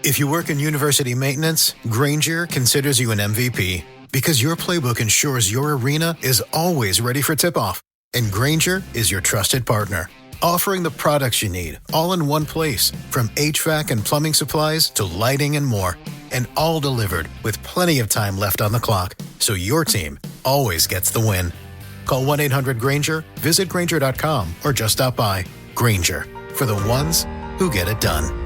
If you work in university maintenance, Granger considers you an MVP because your playbook ensures your arena is always ready for tip-off. And Granger is your trusted partner, offering the products you need all in one place, from HVAC and plumbing supplies to lighting and more. And all delivered with plenty of time left on the clock, so your team always gets the win. Call 1-800-GRANGER, visit Granger.com, or just stop by. Granger, for the ones who get it done.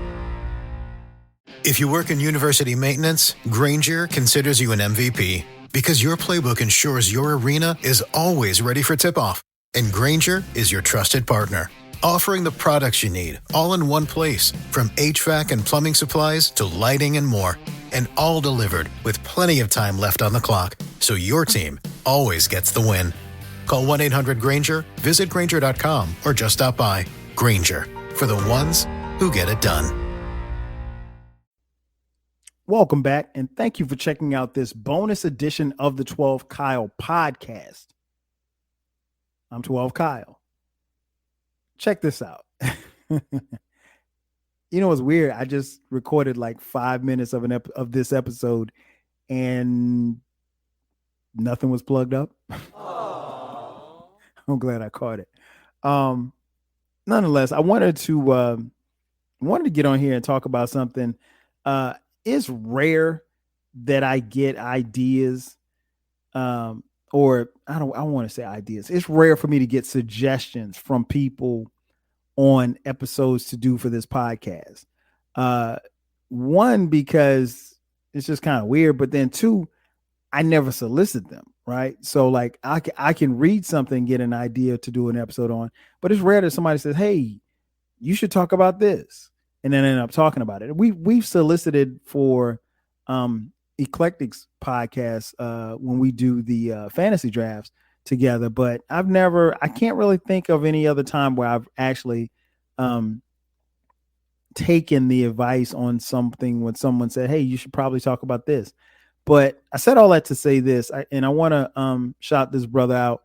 If you work in university maintenance, Granger considers you an MVP because your playbook ensures your arena is always ready for tip-off. And Granger is your trusted partner, offering the products you need all in one place, from HVAC and plumbing supplies to lighting and more. And all delivered with plenty of time left on the clock, so your team always gets the win. Call 1-800-GRANGER, visit Granger.com, or just stop by. Granger, for the ones who get it done. Welcome back, and thank you for checking out this bonus edition of the 12 Kyle podcast. I'm 12 Kyle. Check this out. You know what's weird? I just recorded like 5 minutes of this episode, and nothing was plugged up. I'm glad I caught it. Nonetheless, I wanted to get on here and talk about something. It's rare that I get ideas, or I want to say ideas. It's rare for me to get suggestions from people on episodes to do for this podcast. One, because it's just kind of weird, but then two, I never solicit them, right? So like I can read something, get an idea to do an episode on, but it's rare that somebody says, "Hey, you should talk about this," and then end up talking about it. We've solicited for Eclectics podcast when we do the fantasy drafts together, but I can't really think of any other time where I've actually taken the advice on something when someone said, "Hey, you should probably talk about this." But I said all that to say this, and I want to shout this brother out.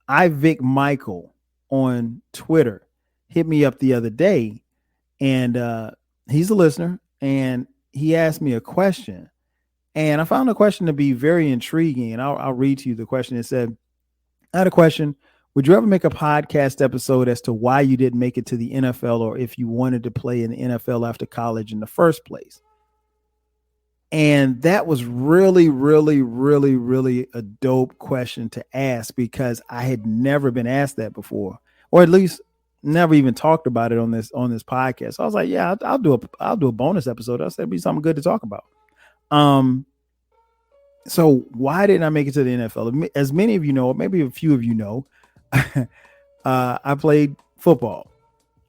Vic Michael on Twitter hit me up the other day, and he's a listener, and he asked me a question, and I found the question to be very intriguing, and I'll read to you the question. It said, "I had a question. Would you ever make a podcast episode as to why you didn't make it to the NFL, or if you wanted to play in the NFL after college in the first place?" And that was really, really, really, really a dope question to ask, because I had never been asked that before, or at least never even talked about it on this podcast. So I was like, yeah, I'll do a bonus episode. I said it'd be something good to talk about. So why didn't I make it to the NFL? As many of you know, maybe a few of you know, I played football.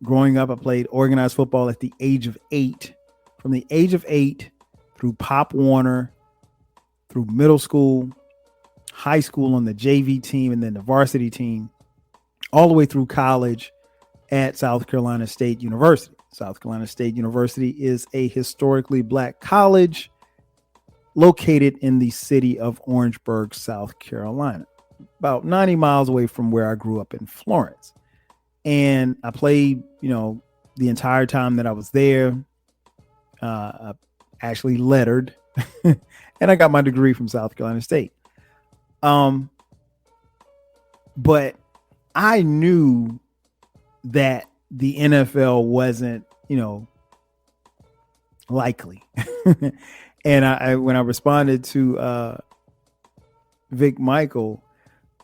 Growing up, I played organized football at the age of 8. From the age of 8 through Pop Warner, through middle school, high school on the JV team, and then the varsity team, all the way through college at South Carolina State University. South Carolina State University is a historically Black college located in the city of Orangeburg, South Carolina, about 90 miles away from where I grew up in Florence. And I played, the entire time that I was there. I actually lettered, and I got my degree from South Carolina State. But I knew that the NFL wasn't, likely. And I when I responded to Vic Michael,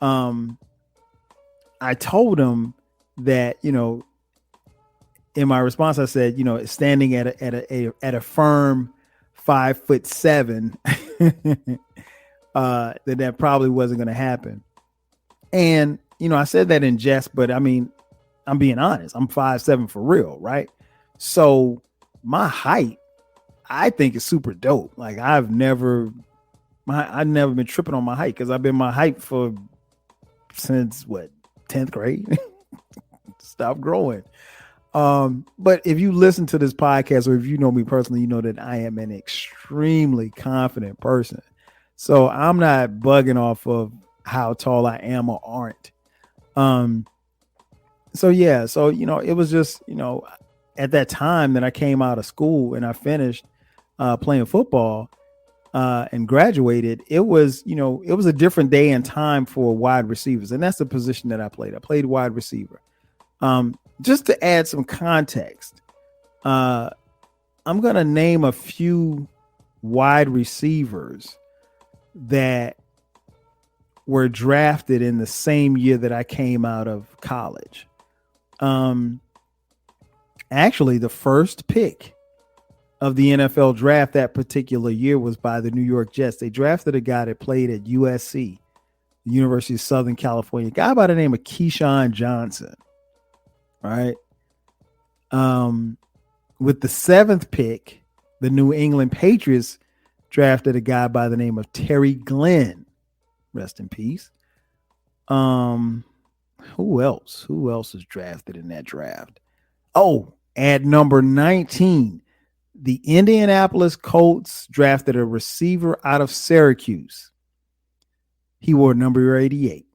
I told him that, in my response, I said, standing at a firm 5'7", that probably wasn't going to happen. And, I said that in jest, but I mean, I'm being honest. I'm 5'7" for real, right? So my height, I think, is super dope. Like I've never been tripping on my height, because I've been my height since 10th grade. Stop growing. But if you listen to this podcast, or if you know me personally, you know that I am an extremely confident person. So I'm not bugging off of how tall I am or aren't. So it was just, at that time that I came out of school and I finished playing football and graduated, it was, it was a different day and time for wide receivers. And that's the position that I played. I played wide receiver. Just to add some context, I'm going to name a few wide receivers that were drafted in the same year that I came out of college. Actually, the first pick of the NFL draft that particular year was by the New York Jets. They drafted a guy that played at USC, the University of Southern California, a guy by the name of Keyshawn Johnson. Right. With the 7th pick, the New England Patriots drafted a guy by the name of Terry Glenn. Rest in peace. Who else? Who else is drafted in that draft? Oh, at number 19, the Indianapolis Colts drafted a receiver out of Syracuse. He wore number 88.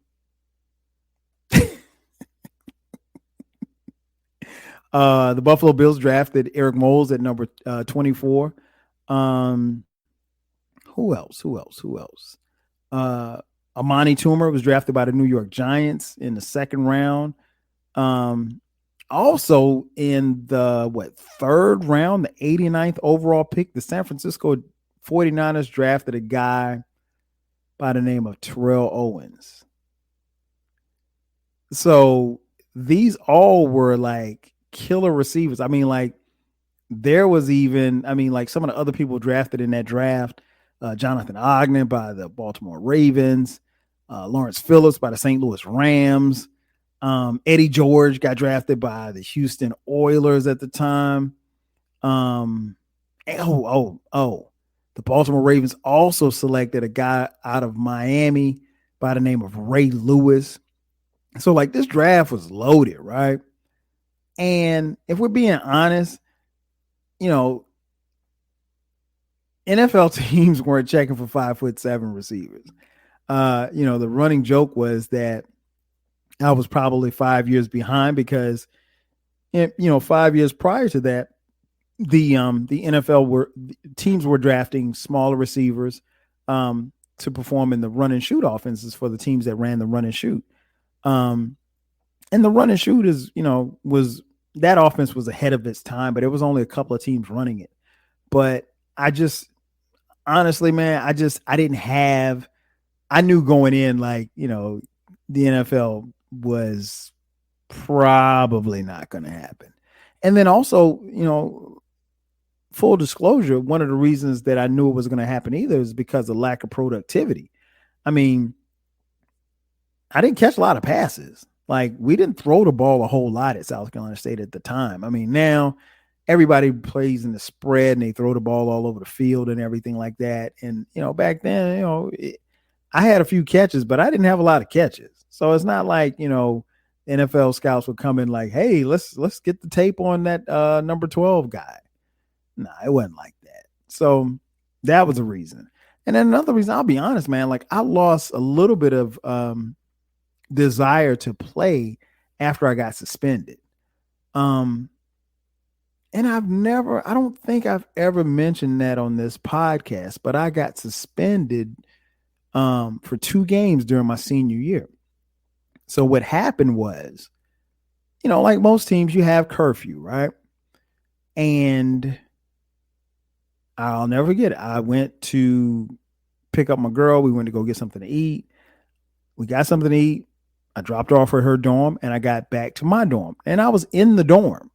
The Buffalo Bills drafted Eric Moles at number 24. Who else? Amani Toomer was drafted by the New York Giants in the 2nd round. Also in the 3rd round, the 89th overall pick, the San Francisco 49ers drafted a guy by the name of Terrell Owens. So these all were like killer receivers. I mean, like there was even, some of the other people drafted in that draft, Jonathan Ogden by the Baltimore Ravens, Lawrence Phillips by the St. Louis Rams. Eddie George got drafted by the Houston Oilers at the time. The Baltimore Ravens also selected a guy out of Miami by the name of Ray Lewis. So like this draft was loaded, right? And if we're being honest, NFL teams weren't checking for 5'7" receivers. The running joke was that I was probably 5 years behind because, 5 years prior to that, the NFL teams were drafting smaller receivers to perform in the run and shoot offenses for the teams that ran the run and shoot. And the run and shoot that offense was ahead of its time, but it was only a couple of teams running it. But I knew going in, like, the NFL was probably not going to happen. And then also, full disclosure, one of the reasons that I knew it was going to happen either is because of lack of productivity. I mean, I didn't catch a lot of passes. Like, we didn't throw the ball a whole lot at South Carolina State at the time. I mean, now everybody plays in the spread and they throw the ball all over the field and everything like that. And, back then, I had a few catches, but I didn't have a lot of catches. So it's not like, NFL scouts would come in like, hey, let's get the tape on that number 12 guy. Nah, it wasn't like that. So that was a reason. And then another reason, I'll be honest, man, like I lost a little bit of desire to play after I got suspended. And I don't think I've ever mentioned that on this podcast, but I got suspended for 2 games during my senior year. So what happened was, like most teams, you have curfew, right? And I'll never forget it. I went to pick up my girl. We went to go get something to eat. We got something to eat. I dropped her off at her dorm and I got back to my dorm. And I was in the dorm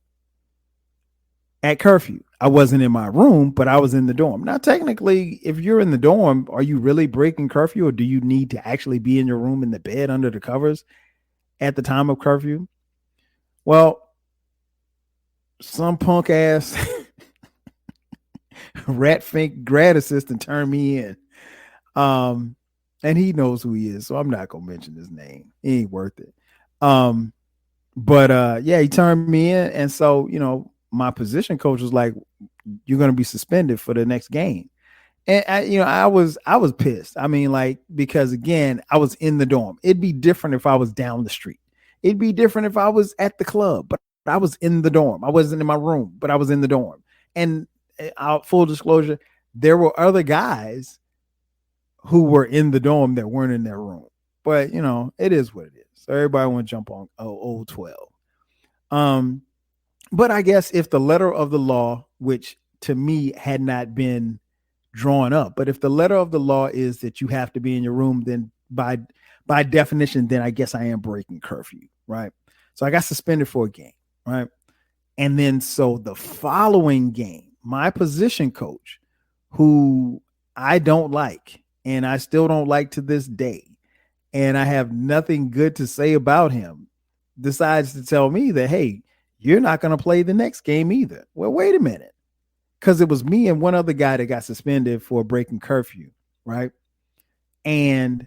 at curfew. I wasn't in my room, but I was in the dorm. Now, technically, if you're in the dorm, are you really breaking curfew, or do you need to actually be in your room in the bed under the covers at the time of curfew? Well, some punk ass rat fink grad assistant turned me in. And he knows who he is, so I'm not gonna mention his name. He ain't worth it. But he turned me in, and so my position coach was like, "You're gonna be suspended for the next game." And I was pissed. I mean, like, because again, I was in the dorm. It'd be different if I was down the street. It'd be different if I was at the club, but I was in the dorm. I wasn't in my room, but I was in the dorm. And full disclosure, there were other guys who were in the dorm that weren't in their room. But it is what it is. So everybody want to jump on old 12. But I guess if the letter of the law, which to me had not been drawn up, but if the letter of the law is that you have to be in your room, then by definition, then I guess I am breaking curfew, right? So I got suspended for a game, right? And then so the following game, my position coach, who I don't like, and I still don't like to this day, and I have nothing good to say about him, decides to tell me that, hey, you're not going to play the next game either. Well, wait a minute. Because it was me and one other guy that got suspended for breaking curfew, right? And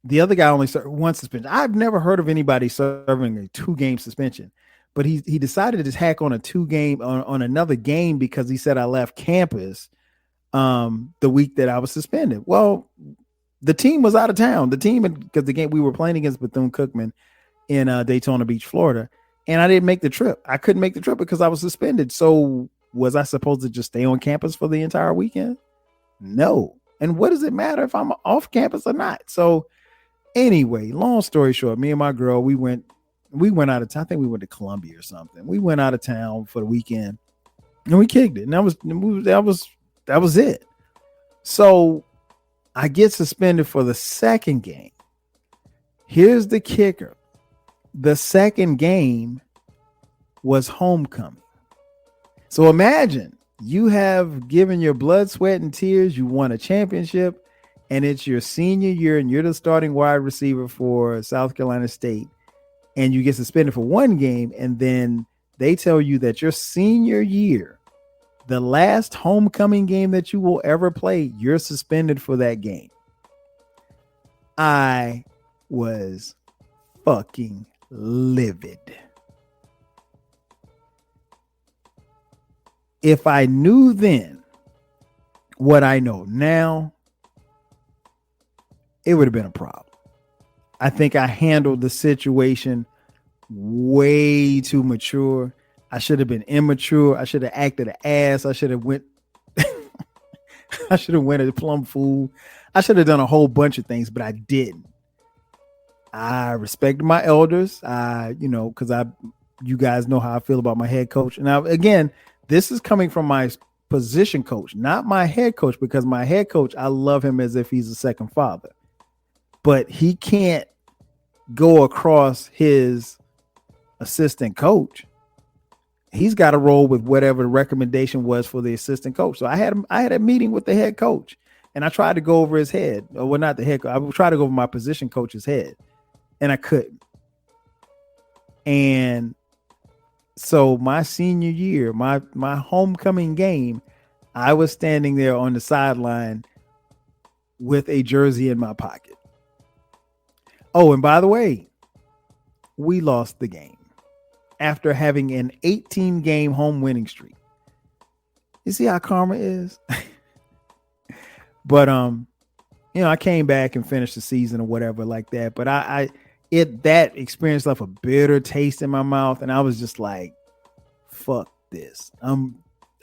the other guy only served one suspension. I've never heard of anybody serving a 2-game suspension, but he decided to just hack on a 2-game on another game because he said I left campus the week that I was suspended. Well, the team was out of town. The team, because the game we were playing against Bethune-Cookman in Daytona Beach, Florida, and I didn't make the trip. I couldn't make the trip because I was suspended. So was I supposed to just stay on campus for the entire weekend? No. And what does it matter if I'm off campus or not? So anyway, long story short, me and my girl, we went out of town. I think we went to Columbia or something. We went out of town for the weekend and we kicked it. And that was it. So I get suspended for the second game. Here's the kicker. The second game was homecoming. So imagine you have given your blood, sweat, and tears. You won a championship, and it's your senior year, and you're the starting wide receiver for South Carolina State, and you get suspended for one game, and then they tell you that your senior year, the last homecoming game that you will ever play, you're suspended for that game. I was fucking livid. If I knew then what I know now, it would have been a problem. I think I handled the situation way too mature. I should have been immature. I should have acted an ass. I should have went a plum fool. I should have done a whole bunch of things, but I didn't. I respected my elders. Because you guys know how I feel about my head coach. Now, again, this is coming from my position coach, not my head coach, because my head coach, I love him as if he's a second father, but he can't go across his assistant coach. He's got to roll with whatever the recommendation was for the assistant coach. So I had a meeting with the head coach, and I tried to go over his head. Well, not the head coach. I would try to go over my position coach's head, and I couldn't. And so my senior year, my homecoming game, I was standing there on the sideline with a jersey in my pocket. Oh, and by the way, we lost the game after having an 18-game home winning streak. You see how karma is? But I came back and finished the season or whatever like that. But that experience left a bitter taste in my mouth, and I was just like, fuck this.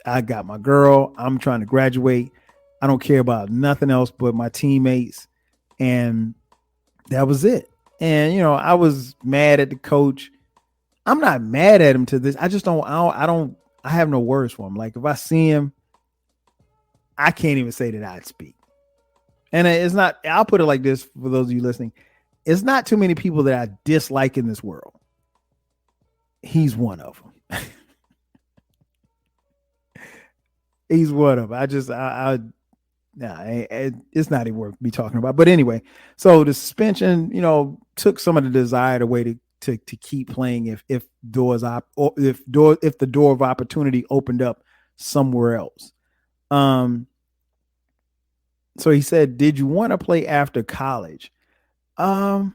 I got my girl. I'm trying to graduate. I don't care about nothing else but my teammates. And that was it. And I was mad at the coach. I'm not mad at him to this. I just I have no words for him. Like, if I see him, I can't even say that I'd speak. And it's not, I'll put it like this for those of you listening. It's not too many people that I dislike in this world. He's one of them. He's one of them. It's not even worth me talking about. But anyway, so the suspension, took some of the desire away to keep playing if the door of opportunity opened up somewhere else. So he said, "Did you want to play after college?" Not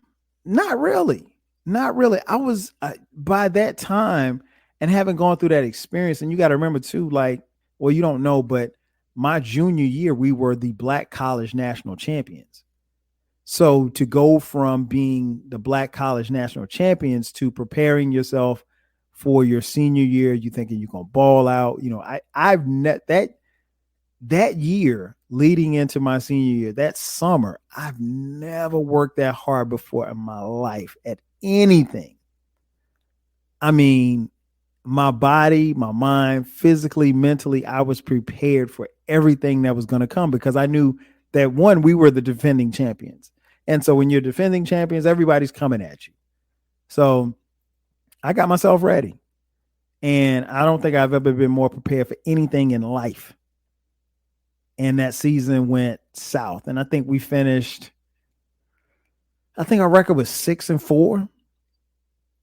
really. I was by that time, and having gone through that experience, and you got to remember too, you don't know, but my junior year, we were the Black College National Champions. So to go from being the Black College National Champions to preparing yourself for your senior year. You thinking you're gonna ball out. That year leading into my senior year, that summer, I've never worked that hard before in my life at anything. I mean, my body, my mind, physically, mentally, I was prepared for everything that was going to come because I knew that one, we were the defending champions. And so when you're defending champions, everybody's coming at you. So I got myself ready. And I don't think I've ever been more prepared for anything in life. And that season went south. And I think our record was 6-4.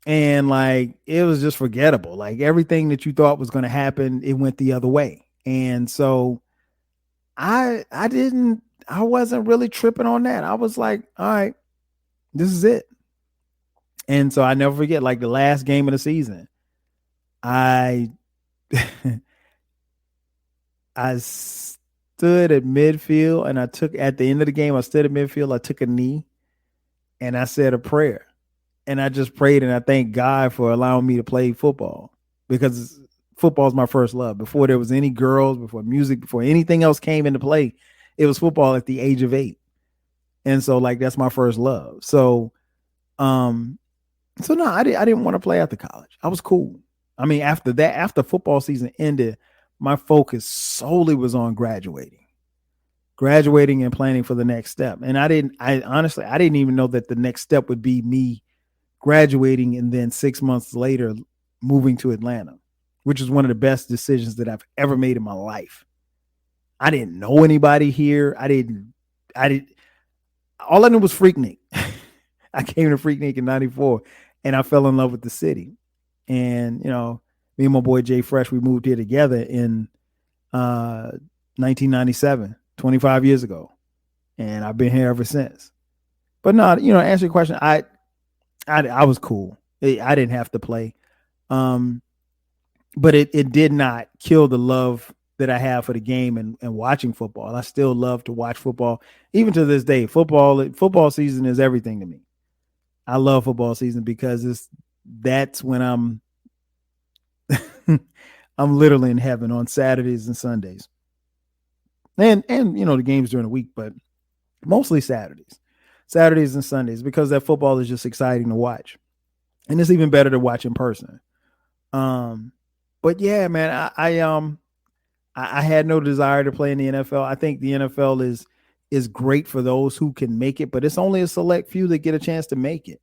And like, it was just forgettable. Like everything that you thought was going to happen, it went the other way. And so I wasn't really tripping on that. I was like, all right, this is it. And so I never forget, like the last game of the season, I stood at midfield and at the end of the game, I stood at midfield, I took a knee and I said a prayer. And I just prayed and I thank God for allowing me to play football because football is my first love. Before there was any girls, before music, before anything else came into play, it was football at the age of 8. And so like, that's my first love. So no, I didn't want to play after college. I was cool. I mean, after football season ended, my focus solely was on graduating and planning for the next step. And I honestly didn't even know that the next step would be me graduating and then 6 months later moving to Atlanta, which is one of the best decisions that I've ever made in my life. I didn't know anybody here. All I knew was Freaknik. I came to Freaknik in 94 and I fell in love with the city. And, me and my boy Jay Fresh, we moved here together in 1997, 25 years ago. And I've been here ever since. But no, to answer your question, I was cool. I didn't have to play. But it did not kill the love that I have for the game and watching football. I still love to watch football. Even to this day, football season is everything to me. I love football season because that's when I'm literally in heaven on Saturdays and Sundays. And the games during the week, but mostly Saturdays and Sundays, because that football is just exciting to watch. And it's even better to watch in person. But yeah, man, I had no desire to play in the NFL. I think the NFL is great for those who can make it, but it's only a select few that get a chance to make it.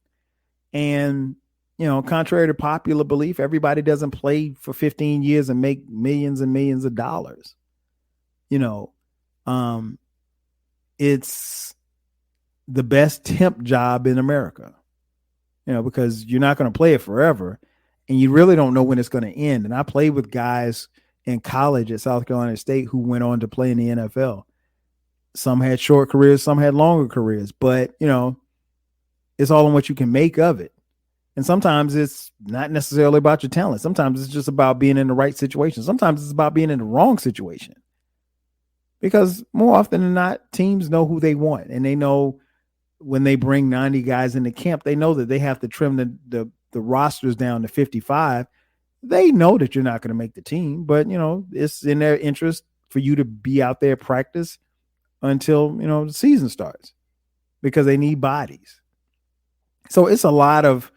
And, contrary to popular belief, everybody doesn't play for 15 years and make millions and millions of dollars. It's the best temp job in America, because you're not going to play it forever and you really don't know when it's going to end. And I played with guys in college at South Carolina State who went on to play in the NFL. Some had short careers, some had longer careers, but it's all in what you can make of it. And sometimes it's not necessarily about your talent. Sometimes it's just about being in the right situation. Sometimes it's about being in the wrong situation. Because more often than not, teams know who they want. And they know when they bring 90 guys into camp, they know that they have to trim the rosters down to 55. They know that you're not going to make the team, but, it's in their interest for you to be out there practice until, the season starts because they need bodies. So it's a lot of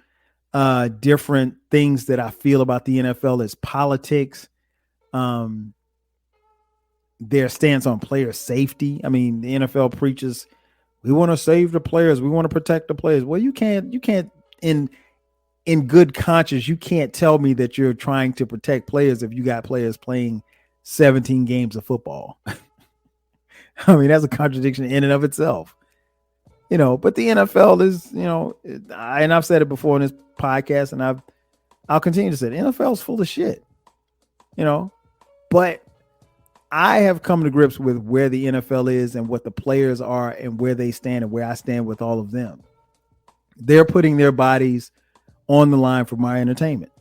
different things that I feel about the NFL as politics, their stance on player safety. I mean, the NFL preaches, we want to save the players. We want to protect the players. Well, you can't in good conscience, you can't tell me that you're trying to protect players if you got players playing 17 games of football. I mean, that's a contradiction in and of itself. But the NFL is, and I've said it before in this podcast, and I'll continue to say it. The NFL is full of shit, but I have come to grips with where the NFL is and what the players are and where they stand and where I stand with all of them. They're putting their bodies on the line for my entertainment.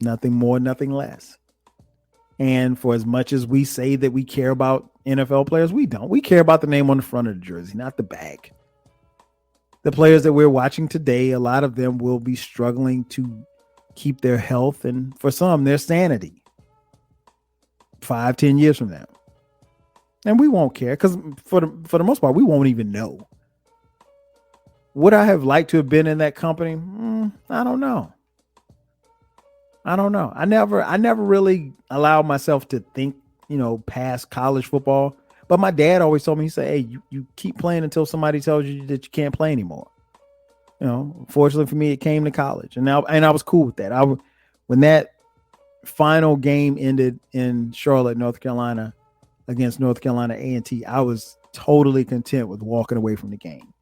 Nothing more, nothing less. And for as much as we say that we care about NFL players, we don't. We care about the name on the front of the jersey, not the back. The players that we're watching today, a lot of them will be struggling to keep their health and for some, their sanity 5-10 years from now. And we won't care because for the most part, we won't even know. Would I have liked to have been in that company? I don't know. I never really allowed myself to think, past college football. But my dad always told me, he said, hey, you keep playing until somebody tells you that you can't play anymore. Fortunately for me, it came to college. And I was cool with that. When that final game ended in Charlotte, North Carolina, against North Carolina A&T, I was totally content with walking away from the game.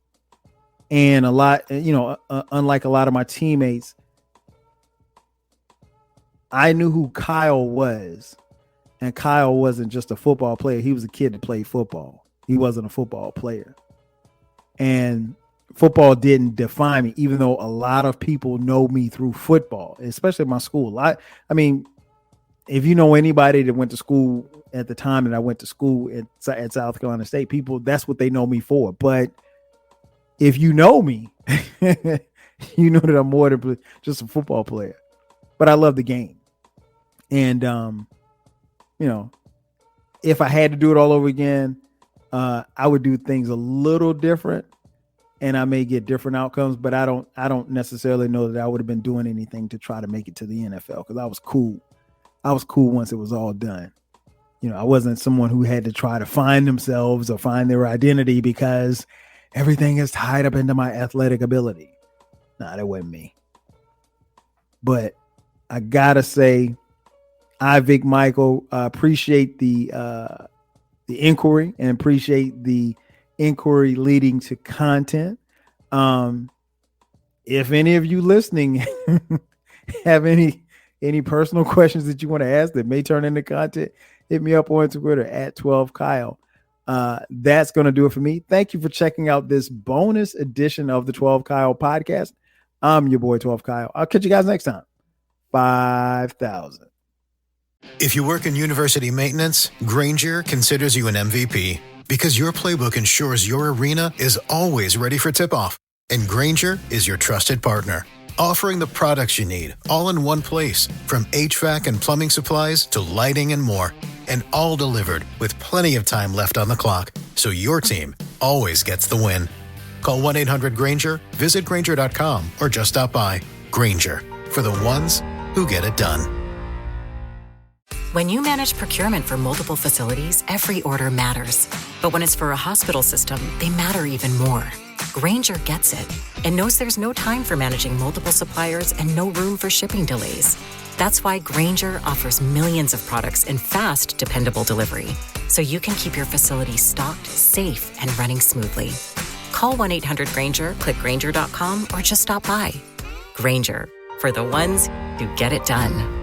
And unlike a lot of my teammates, I knew who Kyle was. And Kyle wasn't just a football player. He was a kid that played football. He wasn't a football player. And football didn't define me, even though a lot of people know me through football, especially my school. I mean, if you know anybody that went to school at the time that I went to school at South Carolina State, people, that's what they know me for. But if you know me, you know that I'm more than just a football player. But I love the game. And, if I had to do it all over again, I would do things a little different and I may get different outcomes, but I don't necessarily know that I would have been doing anything to try to make it to the NFL because I was cool. I was cool once it was all done. I wasn't someone who had to try to find themselves or find their identity because everything is tied up into my athletic ability. Nah, that wasn't me. But I gotta say, Vic Michael, appreciate the inquiry and appreciate the inquiry leading to content. If any of you listening have any personal questions that you want to ask that may turn into content, hit me up on Twitter at 12Kyle. That's going to do it for me. Thank you for checking out this bonus edition of the 12Kyle podcast. I'm your boy 12Kyle. I'll catch you guys next time. 5,000. If you work in university maintenance, Grainger considers you an MVP because your playbook ensures your arena is always ready for tip-off. And Grainger is your trusted partner, offering the products you need all in one place, from HVAC and plumbing supplies to lighting and more. And all delivered with plenty of time left on the clock, so your team always gets the win. Call 1-800-GRAINGER, visit Grainger.com, or just stop by. Grainger, for the ones who get it done. When you manage procurement for multiple facilities, every order matters. But when it's for a hospital system, they matter even more. Grainger gets it and knows there's no time for managing multiple suppliers and no room for shipping delays. That's why Grainger offers millions of products in fast, dependable delivery, so you can keep your facility stocked, safe, and running smoothly. Call 1-800-GRAINGER, click Grainger.com, or just stop by. Grainger, for the ones who get it done.